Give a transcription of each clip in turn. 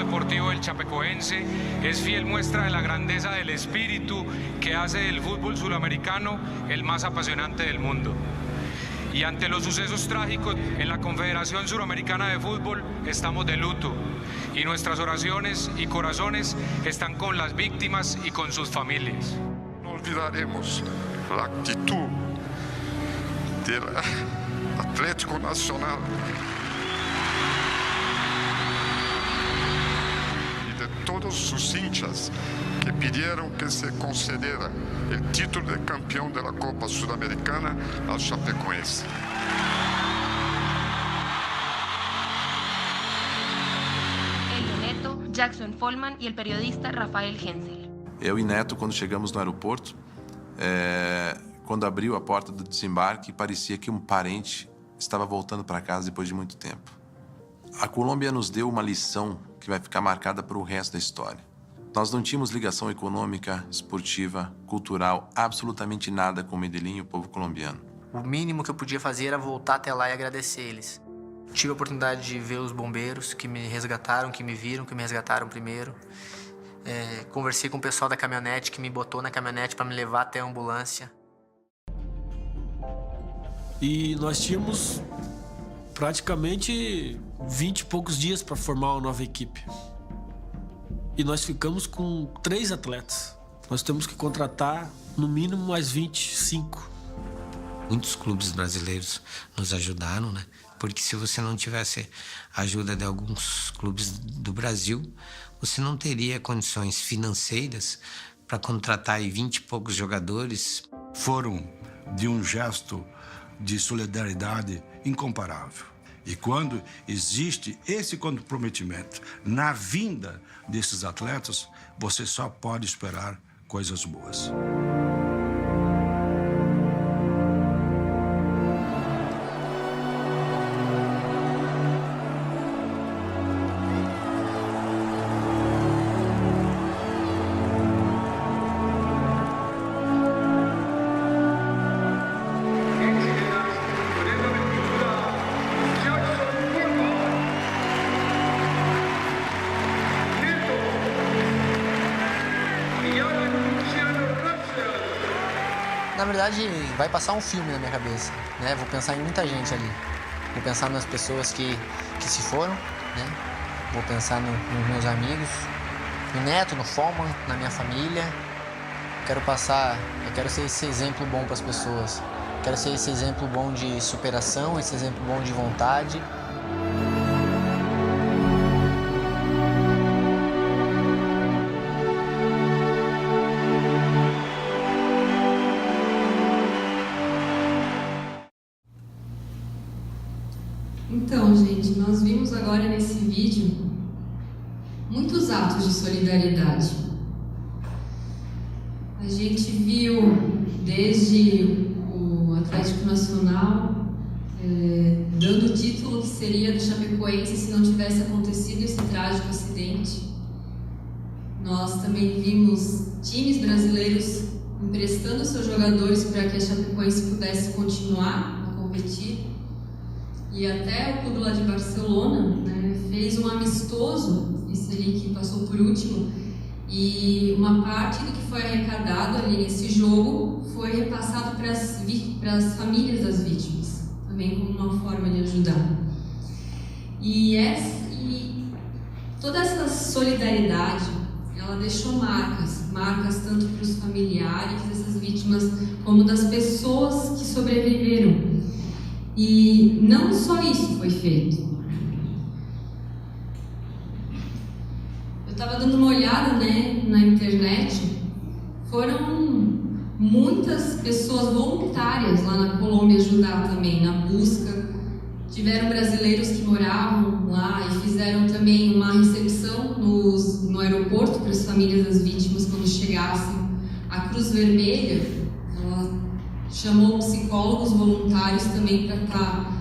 deportivo del Chapecoense es fiel muestra de la grandeza del espíritu que hace del fútbol suramericano el más apasionante del mundo. Y ante los sucesos trágicos en la Confederación Suramericana de Fútbol estamos de luto y nuestras oraciones y corazones están con las víctimas y con sus familias. No olvidaremos la actitud del Atlético Nacional y de todos sus hinchas que pidieron que se concediera el título de campeón de la Copa Sudamericana al Chapecoense. Elio Neto, Jackson Follman e o periodista Rafael Hensel. Eu e Neto, quando chegamos no aeroporto, quando abriu a porta do desembarque, parecia que um parente estava voltando para casa depois de muito tempo. A Colômbia nos deu uma lição que vai ficar marcada para o resto da história. Nós não tínhamos ligação econômica, esportiva, cultural, absolutamente nada com Medellín e o povo colombiano. O mínimo que eu podia fazer era voltar até lá e agradecer eles. Tive a oportunidade de ver os bombeiros que me resgataram, que me viram, que me resgataram primeiro. Conversei com o pessoal da caminhonete que me botou na caminhonete para me levar até a ambulância. E nós tínhamos praticamente 20 e poucos dias para formar uma nova equipe. E nós ficamos com 3 atletas. Nós temos que contratar no mínimo mais 25. Muitos clubes brasileiros nos ajudaram, né? Porque se você não tivesse a ajuda de alguns clubes do Brasil, você não teria condições financeiras para contratar aí 20 e poucos jogadores. Foram de um gesto de solidariedade incomparável. E quando existe esse comprometimento na vinda desses atletas, você só pode esperar coisas boas. Na verdade, vai passar um filme na minha cabeça, né? Vou pensar em muita gente ali. Vou pensar nas pessoas que se foram, né? Vou pensar nos meus amigos, no Neto, no Follman, na minha família. Eu quero ser esse exemplo bom para as pessoas. Quero ser esse exemplo bom de superação, esse exemplo bom de vontade. Então, gente, nós vimos agora nesse vídeo muitos atos de solidariedade. A gente viu desde o Atlético Nacional dando o título que seria do Chapecoense se não tivesse acontecido esse trágico acidente. Nós também vimos times brasileiros emprestando seus jogadores para que a Chapecoense pudesse continuar a competir. E até o clube lá de Barcelona, né, fez um amistoso, esse ali que passou por último, e uma parte do que foi arrecadado ali nesse jogo foi repassado para as famílias das vítimas, também como uma forma de ajudar. E toda essa solidariedade, ela deixou marcas tanto para os familiares dessas vítimas, como das pessoas que sobreviveram. E não só isso foi feito. Eu estava dando uma olhada, né, na internet. Foram muitas pessoas voluntárias lá na Colômbia ajudar também na busca. Tiveram brasileiros que moravam lá e fizeram também uma recepção no aeroporto para as famílias das vítimas quando chegassem. A Cruz Vermelha, ela chamou psicólogos voluntários também para estar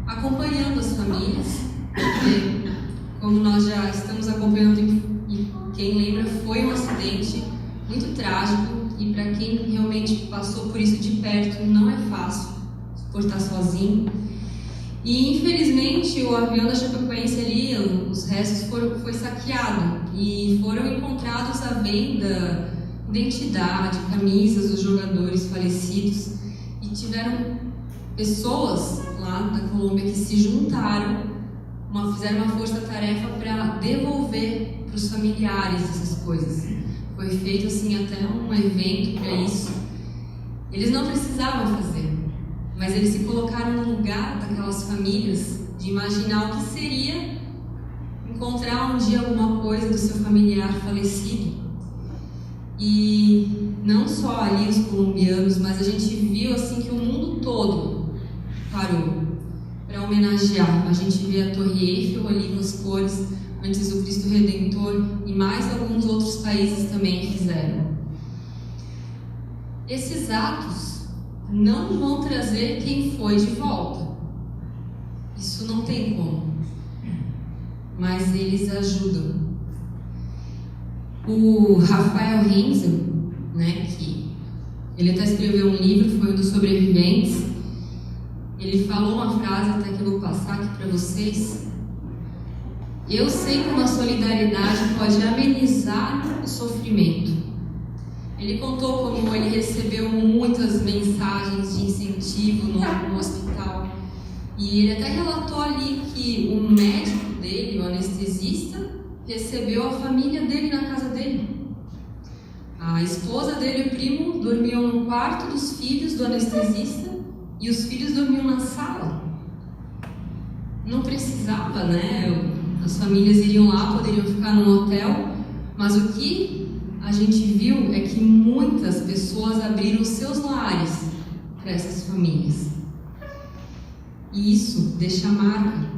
acompanhando as famílias, porque, como nós já estamos acompanhando, e quem lembra, foi um acidente muito trágico, e para quem realmente passou por isso de perto, não é fácil suportar sozinho. E infelizmente o avião da Chapecoense ali, os restos foi saqueado e foram encontrados à venda identidade, camisas dos jogadores falecidos, e tiveram pessoas lá da Colômbia que se juntaram, fizeram uma força-tarefa para devolver para os familiares essas coisas. Foi feito assim até um evento para isso. Eles não precisavam fazer, mas eles se colocaram no lugar daquelas famílias, de imaginar o que seria encontrar um dia alguma coisa do seu familiar falecido. E não só ali os colombianos, mas a gente viu assim que o mundo todo parou para homenagear. A gente vê a Torre Eiffel ali com as cores antes do Cristo Redentor, e mais alguns outros países também fizeram. Esses atos não vão trazer quem foi de volta. Isso não tem como. Mas eles ajudam. O Rafael Hensel, que ele até escreveu um livro, foi um dos sobreviventes. Ele falou uma frase até que eu vou passar aqui para vocês. Eu sei como a solidariedade pode amenizar o sofrimento. Ele contou como ele recebeu muitas mensagens de incentivo no hospital. E ele até relatou ali que o médico dele, o anestesista, recebeu a família dele na casa dele. A esposa dele e o primo dormiam no quarto dos filhos do anestesista e os filhos dormiam na sala. Não precisava, As famílias iriam lá, poderiam ficar no hotel, mas o que a gente viu é que muitas pessoas abriram seus lares para essas famílias. E isso deixa marca.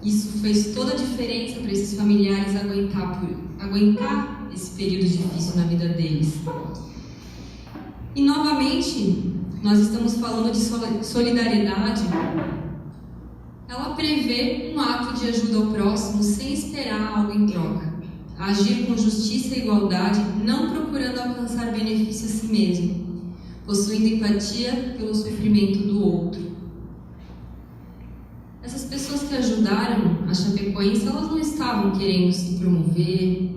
Isso fez toda a diferença para esses familiares aguentar esse período difícil na vida deles. E novamente, nós estamos falando de solidariedade. Ela prevê um ato de ajuda ao próximo sem esperar algo em troca. Agir com justiça e igualdade, não procurando alcançar benefício a si mesmo, possuindo empatia pelo sofrimento do outro. Essas pessoas que ajudaram a Chapecoense, elas não estavam querendo se promover,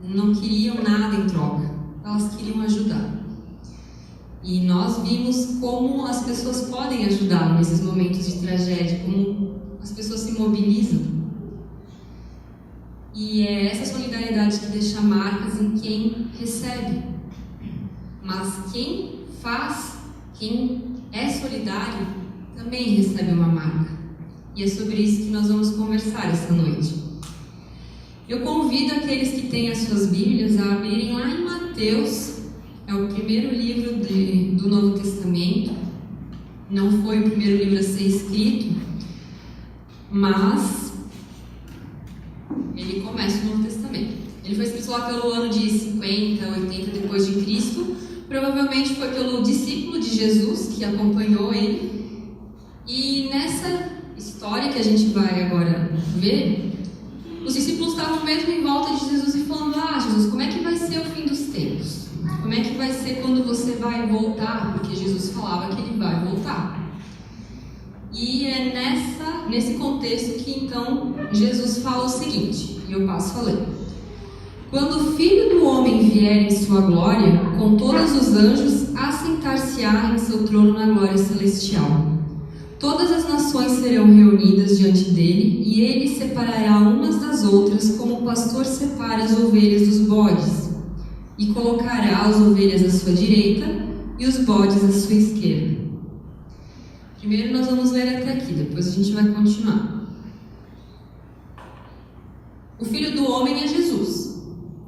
não queriam nada em troca, elas queriam ajudar. E nós vimos como as pessoas podem ajudar nesses momentos de tragédia, como as pessoas se mobilizam. E é essa solidariedade que deixa marcas em quem recebe. Mas quem faz, quem é solidário, também recebe uma marca. E é sobre isso que nós vamos conversar essa noite. Eu convido aqueles que têm as suas Bíblias a abrirem lá em Mateus. É o primeiro livro do Novo Testamento. Não foi o primeiro livro a ser escrito, mas ele começa o Novo Testamento. Ele foi escrito lá pelo ano de 50, 80 depois de Cristo. Provavelmente foi pelo discípulo de Jesus que acompanhou ele. E nessa história que a gente vai agora ver, os discípulos estavam mesmo em volta de Jesus e falando: Jesus, como é que vai ser o fim dos tempos? Como é que vai ser quando você vai voltar? Porque Jesus falava que ele vai voltar. E é nesse contexto que então Jesus fala o seguinte, e eu passo a ler: quando o Filho do Homem vier em sua glória, com todos os anjos, assentar-se-á em seu trono na glória celestial. Todas as nações serão reunidas diante dele, e ele separará umas das outras, como o pastor separa as ovelhas dos bodes, e colocará as ovelhas à sua direita e os bodes à sua esquerda. Primeiro nós vamos ler até aqui, depois a gente vai continuar. O Filho do Homem é Jesus,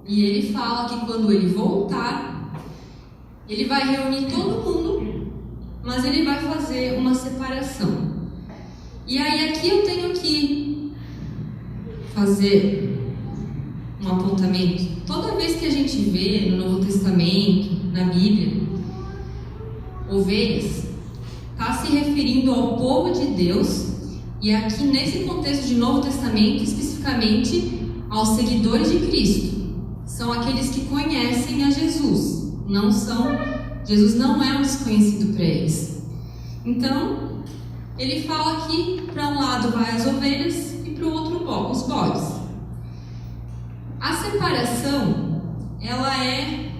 e ele fala que quando ele voltar, ele vai reunir todo mundo, mas ele vai fazer uma separação. E aí aqui eu tenho que fazer um apontamento. Toda vez que a gente vê no Novo Testamento, na Bíblia, ovelhas, está se referindo ao povo de Deus, e aqui nesse contexto de Novo Testamento, especificamente aos seguidores de Cristo. São aqueles que conhecem a Jesus. Jesus não é um desconhecido para eles. Então, ele fala que para um lado vai as ovelhas e para o outro os bodes. A separação, ela é,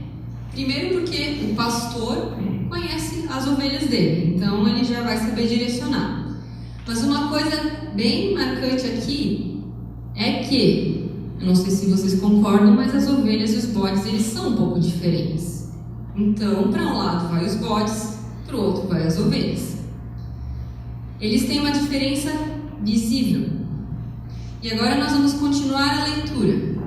primeiro porque o pastor conhece as ovelhas dele, então ele já vai saber direcionar. Mas uma coisa bem marcante aqui é que, eu não sei se vocês concordam, mas as ovelhas e os bodes, eles são um pouco diferentes. Então, para um lado vai os bodes, para o outro vai as ovelhas. Eles têm uma diferença visível. E agora nós vamos continuar a leitura.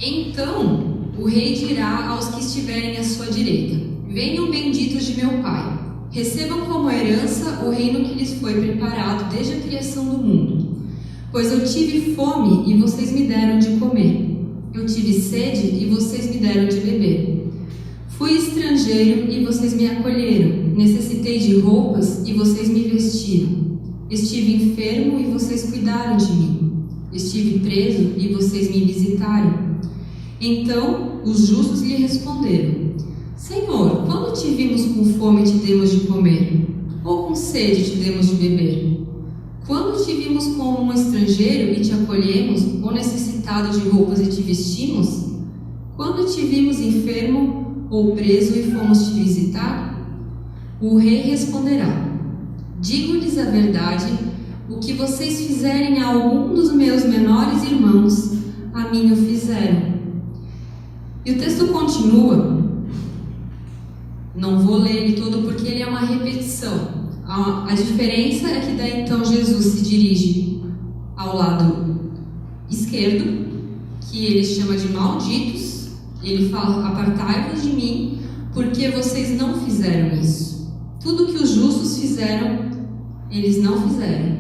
Então, o rei dirá aos que estiverem à sua direita: venham benditos de meu Pai, recebam como herança o reino que lhes foi preparado desde a criação do mundo. Pois eu tive fome e vocês me deram de comer. Eu tive sede e vocês me deram de beber. Fui estrangeiro e vocês me acolheram. Necessitei de roupas e vocês me vestiram. Estive enfermo e vocês cuidaram de mim. Estive preso e vocês me visitaram. Então os justos lhe responderam: Senhor, quando te vimos com fome te demos de comer? Ou com sede te demos de beber? Quando te vimos como um estrangeiro e te acolhemos, ou necessitado de roupas e te vestimos? Quando te vimos enfermo ou preso e fomos te visitar? O rei responderá: digo-lhes a verdade, o que vocês fizerem a algum dos meus menores irmãos, a mim o fizeram. E o texto continua, não vou ler ele todo porque ele é uma repetição. A diferença é que daí então Jesus se dirige ao lado esquerdo, que ele chama de malditos. Ele fala: apartai-vos de mim, porque vocês não fizeram isso. Tudo que os justos fizeram, eles não fizeram.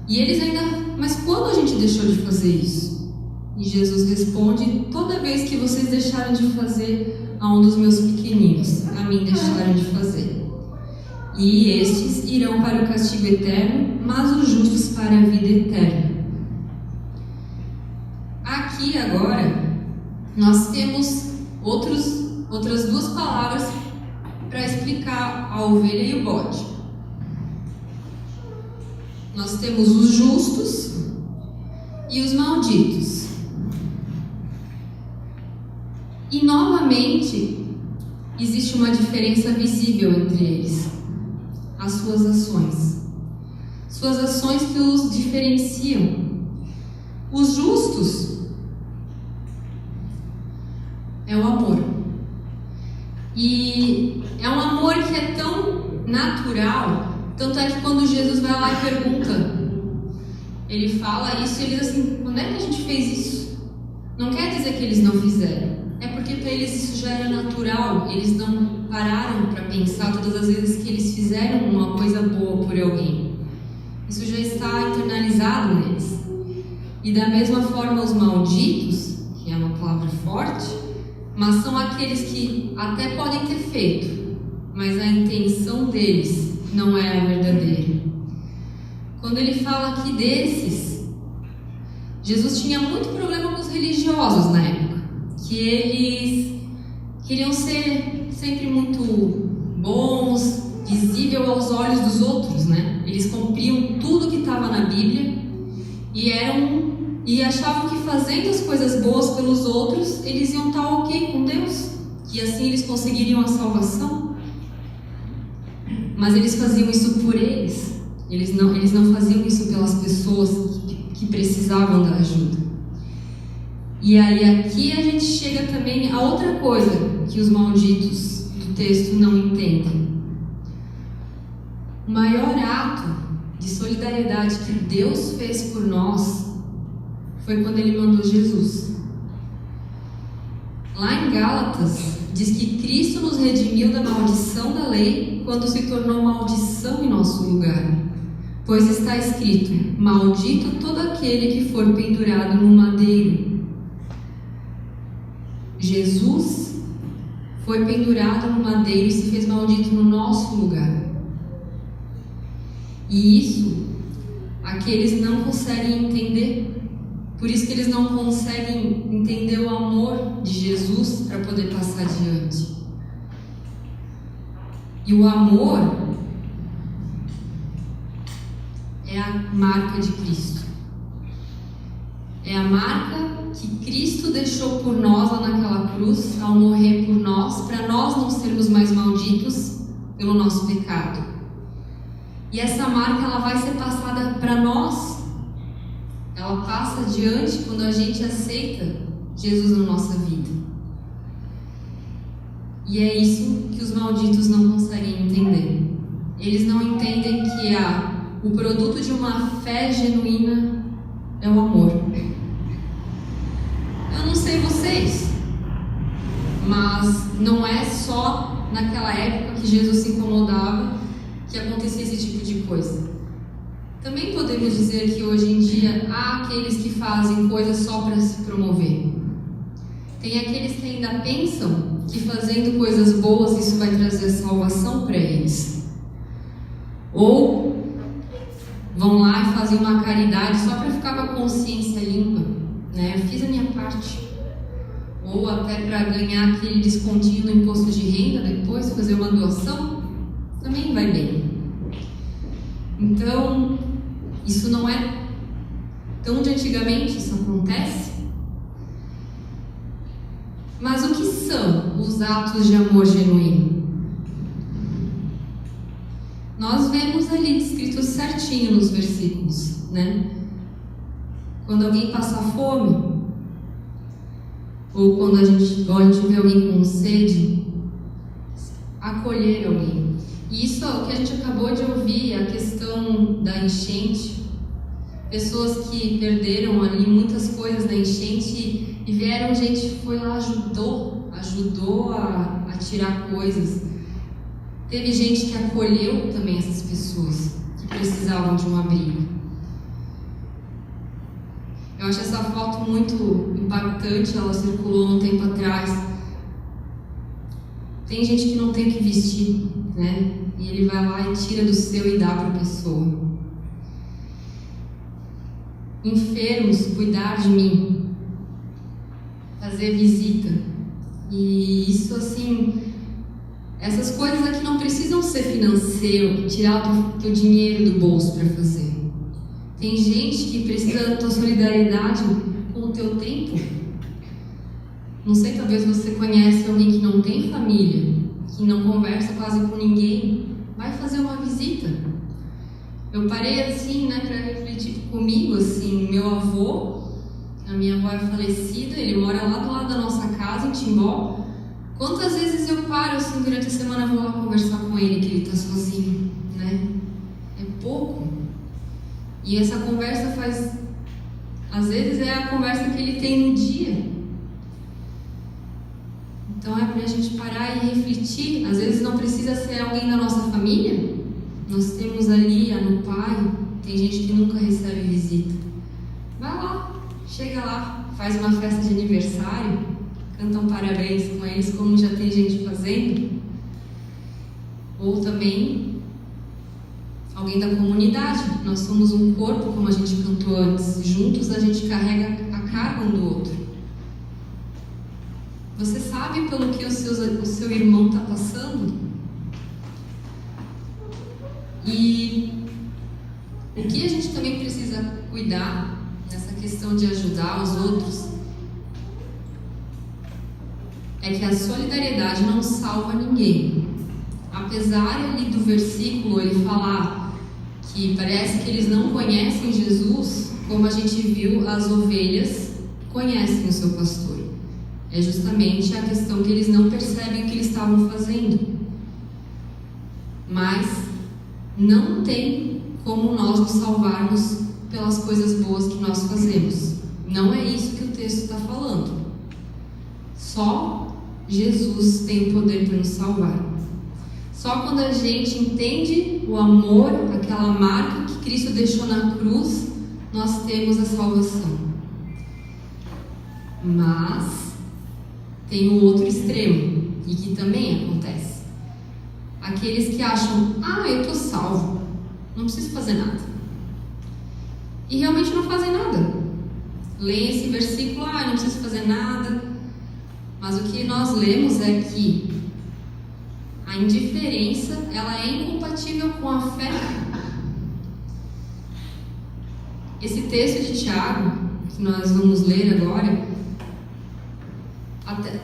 E eles ainda: mas quando a gente deixou de fazer isso? E Jesus responde: toda vez que vocês deixaram de fazer a um dos meus pequeninos, a mim deixaram de fazer. E estes irão para o castigo eterno, mas os justos para a vida eterna. Aqui agora nós temos outras duas palavras para explicar a ovelha e o bode. Nós temos os justos e os malditos. E novamente existe uma diferença visível entre eles. As suas ações que os diferenciam. Os justos é o amor, e é um amor que é tão natural, tanto é que quando Jesus vai lá e pergunta, ele fala isso e ele diz assim: quando é que a gente fez isso? Não quer dizer que eles não fizeram, é porque para eles isso já era natural. Eles não pararam para pensar todas as vezes que eles fizeram uma coisa boa por alguém. Isso já está internalizado neles. E da mesma forma os malditos, que é uma palavra forte, mas são aqueles que até podem ter feito, mas a intenção deles não é a verdadeira. Quando ele fala aqui desses, Jesus tinha muito problema com os religiosos na época, que eles queriam ser sempre muito bons, visível aos olhos dos outros, né? Eles cumpriam tudo que estava na Bíblia e achavam que fazendo as coisas boas pelos outros, eles iam estar ok com Deus, que assim eles conseguiriam a salvação. Mas eles faziam isso por eles. Eles não faziam isso pelas pessoas que precisavam da ajuda. E aí aqui a gente chega também a outra coisa que os malditos do texto não entendem. O maior ato de solidariedade que Deus fez por nós foi quando Ele mandou Jesus. Lá em Gálatas diz que Cristo nos redimiu da maldição da lei quando se tornou maldição em nosso lugar. Pois está escrito: maldito todo aquele que for pendurado no madeiro. Jesus foi pendurado no madeiro e se fez maldito no nosso lugar. E isso aqueles não conseguem entender. Por isso que eles não conseguem entender o amor de Jesus para poder passar adiante. E o amor a marca de Cristo. É a marca que Cristo deixou por nós lá naquela cruz, ao morrer por nós, para nós não sermos mais malditos pelo nosso pecado. E essa marca, ela vai ser passada para nós. Ela passa adiante quando a gente aceita Jesus na nossa vida. E é isso que os malditos não conseguem entender. Eles não entendem que o produto de uma fé genuína é o amor. Eu não sei vocês, mas não é só naquela época que Jesus se incomodava que acontecia esse tipo de coisa. Também podemos dizer que hoje em dia há aqueles que fazem coisas só para se promover. Tem aqueles que ainda pensam que fazendo coisas boas isso vai trazer salvação para eles. Ou vão lá e fazem uma caridade só para ficar com a consciência limpa, né? Eu fiz a minha parte. Ou até para ganhar aquele descontinho no imposto de renda, depois fazer uma doação, também vai bem. Então, isso não é tão de antigamente, isso acontece. Mas o que são os atos de amor genuíno? Nós vemos ali descrito certinho nos versículos, né? Quando alguém passa fome, ou quando a gente vê alguém com sede, acolher alguém. E isso é o que a gente acabou de ouvir, a questão da enchente. Pessoas que perderam ali muitas coisas da enchente e vieram, gente foi lá, ajudou a tirar coisas. Teve gente que acolheu também essas pessoas que precisavam de um abrigo. Eu acho essa foto muito impactante, ela circulou um tempo atrás. Tem gente que não tem o que vestir, né? E ele vai lá e tira do seu e dá para a pessoa. Enfermos, cuidar de mim, fazer visita. E isso, assim, essas coisas aqui não precisam ser financeiro, tirar o teu dinheiro do bolso para fazer. Tem gente que precisa da tua solidariedade com o teu tempo. Não sei, talvez você conhece alguém que não tem família, que não conversa quase com ninguém. Vai fazer uma visita. Eu parei assim, né, para refletir comigo, assim, meu avô, a minha avó é falecida, ele mora lá do lado da nossa casa, em Timbó. Quantas vezes eu paro, assim, durante a semana, vou lá conversar com ele, que ele tá sozinho, né? É pouco. E essa conversa faz, às vezes é a conversa que ele tem no dia. Então é pra gente parar e refletir. Às vezes não precisa ser alguém da nossa família. Nós temos ali no pai, tem gente que nunca recebe visita. Vai lá, chega lá, faz uma festa de aniversário, canta um parabéns com eles, como já tem gente fazendo. Ou também alguém da comunidade. Nós somos um corpo, como a gente cantou antes. Juntos a gente carrega a carga um do outro. Você sabe pelo que o seu irmão está passando? E o que a gente também precisa cuidar nessa questão de ajudar os outros é que a solidariedade não salva ninguém. Apesar ali do versículo ele falar que parece que eles não conhecem Jesus, como a gente viu, as ovelhas conhecem o seu pastor. É justamente a questão que eles não percebem o que eles estavam fazendo. Mas não tem como nós nos salvarmos pelas coisas boas que nós fazemos. Não é isso que o texto está falando. Só Jesus tem o poder para nos salvar. Só quando a gente entende o amor, aquela marca que Cristo deixou na cruz, nós temos a salvação. Mas tem o outro extremo, e que também acontece. Aqueles que acham, eu estou salvo, não preciso fazer nada. E realmente não fazem nada. Leem esse versículo, não preciso fazer nada. Mas o que nós lemos é que a indiferença, ela é incompatível com a fé. Esse texto de Tiago, que nós vamos ler agora,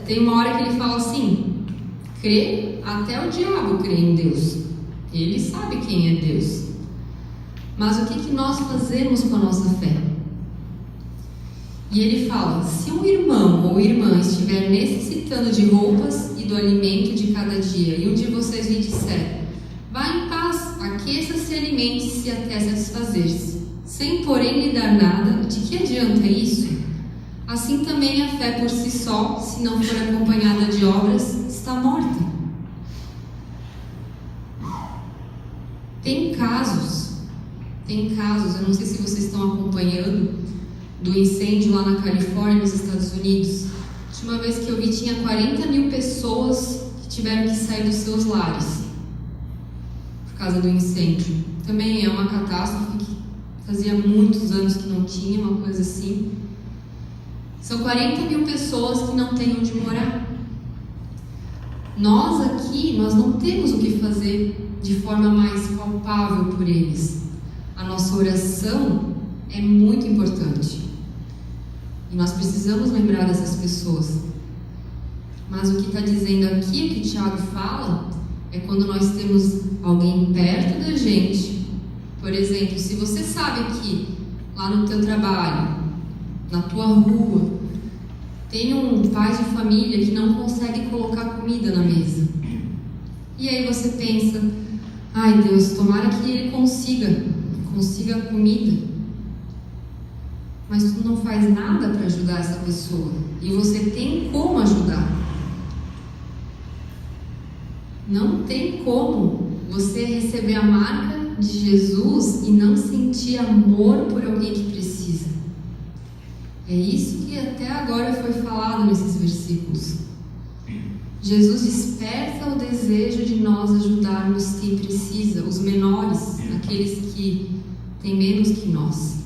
tem uma hora que ele fala assim: crê, até o diabo crê em Deus. Ele sabe quem é Deus. Mas o que nós fazemos com a nossa fé? E ele fala: se um irmão ou irmã estiver necessitando de roupas e do alimento de cada dia, e um de vocês lhe disser: vá em paz, aqueça-se e alimente-se até satisfazer-se, sem porém lhe dar nada, de que adianta isso? Assim também a fé por si só, se não for acompanhada de obras, está morta. Tem casos, eu não sei se vocês estão acompanhando, do incêndio lá na Califórnia, nos Estados Unidos. A última vez que eu vi, tinha 40 mil pessoas que tiveram que sair dos seus lares por causa do incêndio. Também é uma catástrofe que fazia muitos anos que não tinha uma coisa assim. São 40 mil pessoas que não têm onde morar. Nós aqui, nós não temos o que fazer de forma mais palpável por eles. A nossa oração é muito importante. E nós precisamos lembrar dessas pessoas. Mas o que está dizendo aqui, o que Tiago fala, é quando nós temos alguém perto da gente. Por exemplo, se você sabe que lá no teu trabalho, na tua rua, tem um pai de família que não consegue colocar comida na mesa. E aí você pensa: ai Deus, tomara que ele consiga comida. Mas tu não faz nada para ajudar essa pessoa. E você tem como ajudar. Não tem como você receber a marca de Jesus e não sentir amor por alguém que precisa. É isso que até agora foi falado nesses versículos. Jesus desperta o desejo de nós ajudarmos quem precisa, os menores, aqueles que têm menos que nós.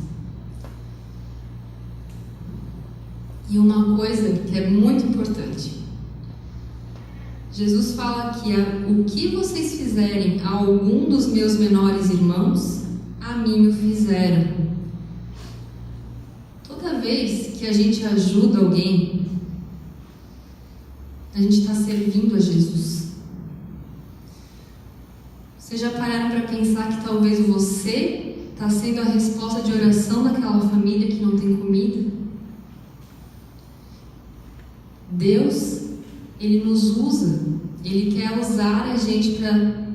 E uma coisa que é muito importante: Jesus fala que o que vocês fizerem a algum dos meus menores irmãos, a mim o fizeram. Toda vez que a gente ajuda alguém, a gente está servindo a Jesus. Vocês já pararam para pensar que talvez você está sendo a resposta de oração daquela família que não tem comida? Deus, Ele nos usa, Ele quer usar a gente para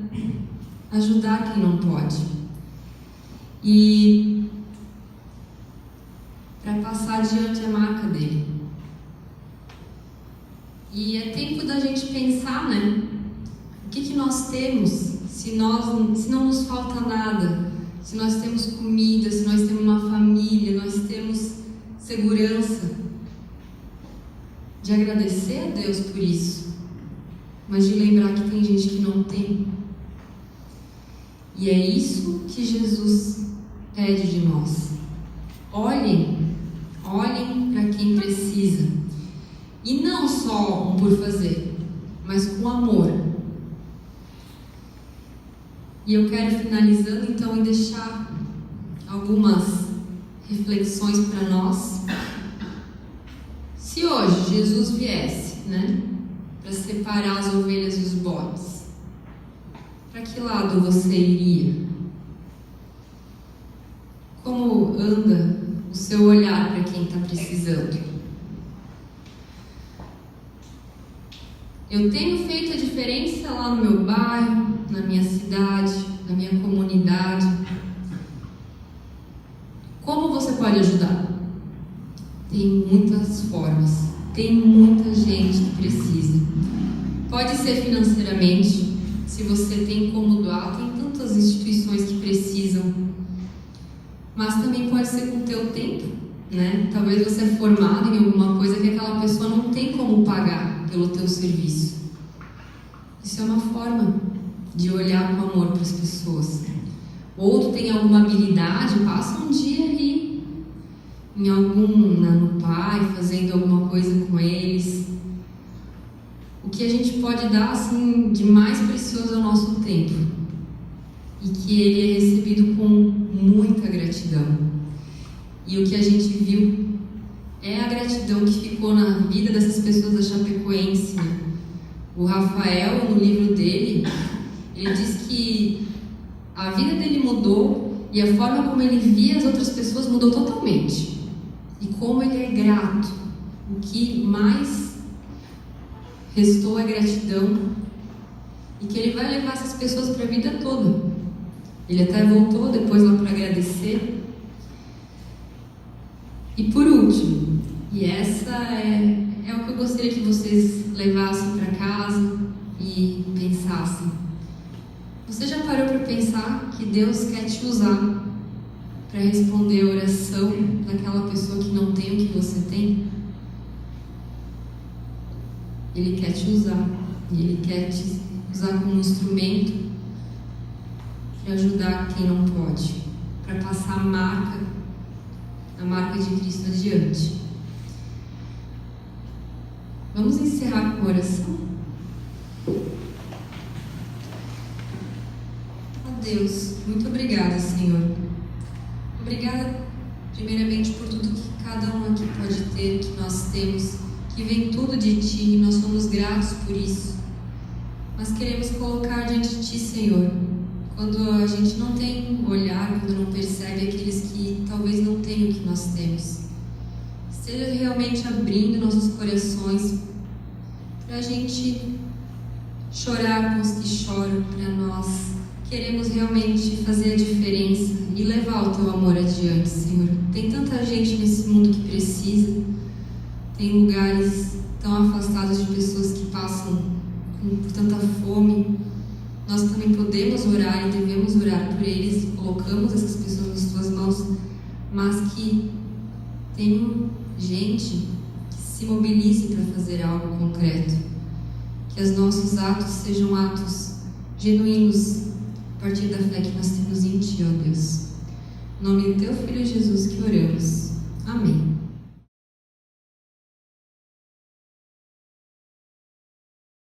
ajudar quem não pode. E para passar adiante a marca dele. E é tempo da gente pensar, né? O que nós temos, se não nos falta nada, se nós temos comida, se nós temos uma família, nós temos segurança, de agradecer a Deus por isso, mas de lembrar que tem gente que não tem. E é isso que Jesus pede de nós. Olhem para quem precisa. E não só um por fazer, mas com amor. E eu quero finalizando então em deixar algumas reflexões para nós. Se hoje Jesus viesse, né, para separar as ovelhas e os bodes, para que lado você iria? Como anda o seu olhar para quem está precisando? Eu tenho feito a diferença lá no meu bairro, na minha cidade, na minha comunidade. Como você pode ajudar? Tem muitas formas, tem muita gente que precisa. Pode ser financeiramente, se você tem como doar, tem tantas instituições que precisam. Mas também pode ser com o teu tempo, né? Talvez você é formado em alguma coisa que aquela pessoa não tem como pagar pelo teu serviço. Isso é uma forma de olhar com amor para as pessoas. Ou tu tem alguma habilidade, passa um dia ali no pai, fazendo alguma coisa com eles. O que a gente pode dar assim de mais precioso é o nosso tempo, e que ele é recebido com muita gratidão. e o que a gente viu é a gratidão que ficou na vida dessas pessoas da Chapecoense, né? O Rafael, no livro dele, ele diz que a vida dele mudou e a forma como ele via as outras pessoas mudou totalmente. E como ele é grato. O que mais restou é gratidão. E que ele vai levar essas pessoas para a vida toda. Ele até voltou depois lá para agradecer. E por último, e essa é o que eu gostaria que vocês levassem para casa e pensassem. Você já parou para pensar que Deus quer te usar para responder a oração daquela pessoa que não tem o que você tem? Ele quer te usar. E Ele quer te usar como instrumento para ajudar quem não pode, para passar a marca de Cristo adiante. Vamos encerrar com oração? Oh Deus, muito obrigada, Senhor. Obrigada, primeiramente, por tudo que cada um aqui pode ter, que nós temos, que vem tudo de Ti, e nós somos gratos por isso. Mas queremos colocar diante de Ti, Senhor, quando a gente não tem olhar, quando não percebe aqueles que talvez não tenham o que nós temos. Esteja realmente abrindo nossos corações para a gente chorar com os que choram, para nós. Queremos realmente fazer a diferença e levar o Teu amor adiante, Senhor. Tem tanta gente nesse mundo que precisa, tem lugares tão afastados de pessoas que passam por tanta fome. Nós também podemos orar e devemos orar por eles, colocamos essas pessoas nas Tuas mãos, mas que tenham gente que se mobilize para fazer algo concreto, que os nossos atos sejam atos genuínos a partir da fé que nós temos em Ti, ó Deus. Em nome do Teu Filho Jesus que oramos. Amém.